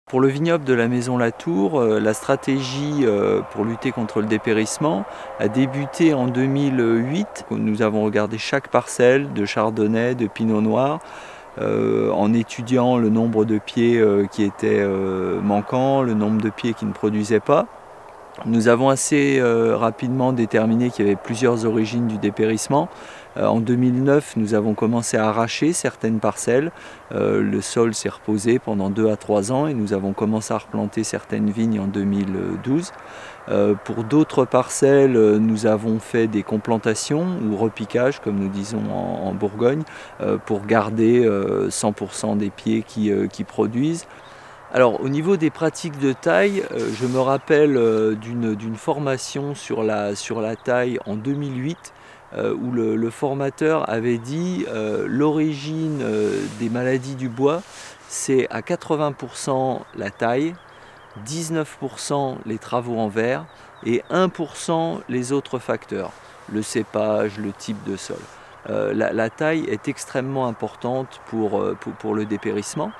Pour le vignoble de la Maison Latour, la stratégie pour lutter contre le dépérissement a débuté en 2008. Nous avons regardé chaque parcelle de chardonnay, de pinot noir, en étudiant le nombre de pieds qui étaient manquants, le nombre de pieds qui ne produisaient pas. Nous avons assez rapidement déterminé qu'il y avait plusieurs origines du dépérissement. En 2009, nous avons commencé à arracher certaines parcelles. Le sol s'est reposé pendant 2 à 3 ans et nous avons commencé à replanter certaines vignes en 2012. Pour d'autres parcelles, nous avons fait des complantations ou repiquages, comme nous disons en Bourgogne, pour garder 100% des pieds qui produisent. Alors au niveau des pratiques de taille, je me rappelle d'une formation sur la taille en 2008 où le formateur avait dit l'origine des maladies du bois, c'est à 80% la taille, 19% les travaux en verre et 1% les autres facteurs, le cépage, le type de sol. La taille est extrêmement importante pour le dépérissement.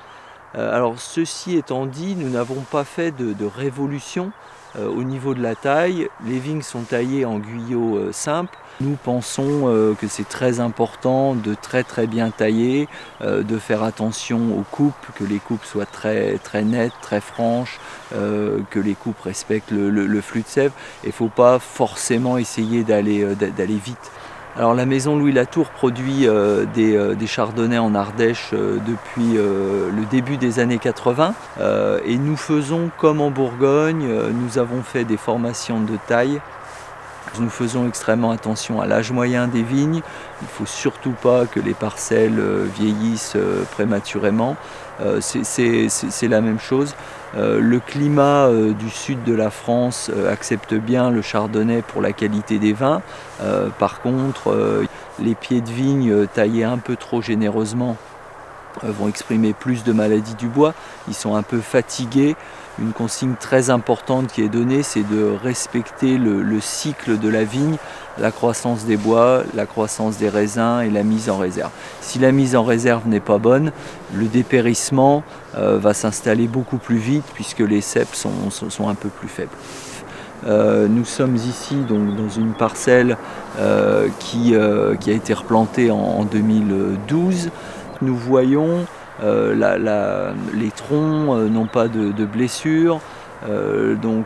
Alors ceci étant dit, nous n'avons pas fait de révolution au niveau de la taille. Les vignes sont taillées en guyot simple. Nous pensons que c'est très important de très bien tailler, de faire attention aux coupes, que les coupes soient très nettes, très franches, que les coupes respectent le flux de sève. Il ne faut pas forcément essayer d'aller vite. Alors la maison Louis Latour produit des chardonnays en Ardèche depuis le début des années 80 et nous faisons comme en Bourgogne, nous avons fait des formations de taille. Nous faisons extrêmement attention à l'âge moyen des vignes. Il ne faut surtout pas que les parcelles vieillissent prématurément. C'est la même chose. Le climat du sud de la France accepte bien le chardonnay pour la qualité des vins. Par contre, les pieds de vigne taillés un peu trop généreusement vont exprimer plus de maladies du bois. Ils sont un peu fatigués. Une consigne très importante qui est donnée, c'est de respecter le cycle de la vigne, la croissance des bois, la croissance des raisins et la mise en réserve. Si la mise en réserve n'est pas bonne, le dépérissement va s'installer beaucoup plus vite puisque les ceps sont un peu plus faibles. Nous sommes ici donc, dans une parcelle qui a été replantée en 2012. Nous voyons les troncs n'ont pas de blessures, donc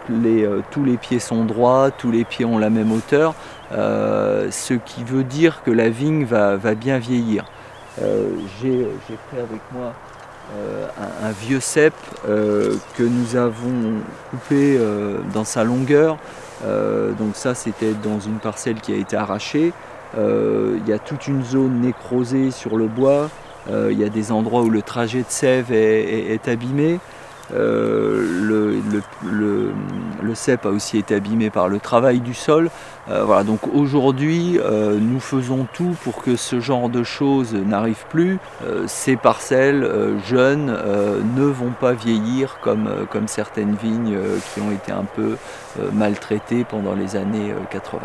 tous les pieds sont droits, tous les pieds ont la même hauteur, ce qui veut dire que la vigne va bien vieillir. J'ai pris avec moi un vieux cep que nous avons coupé dans sa longueur, donc ça c'était dans une parcelle qui a été arrachée. Il y a toute une zone nécrosée sur le bois. Il y a des endroits où le trajet de sève est abîmé. Le cep a aussi été abîmé par le travail du sol. Voilà, donc aujourd'hui, nous faisons tout pour que ce genre de choses n'arrive plus. Ces parcelles jeunes ne vont pas vieillir comme certaines vignes qui ont été un peu maltraitées pendant les années 80.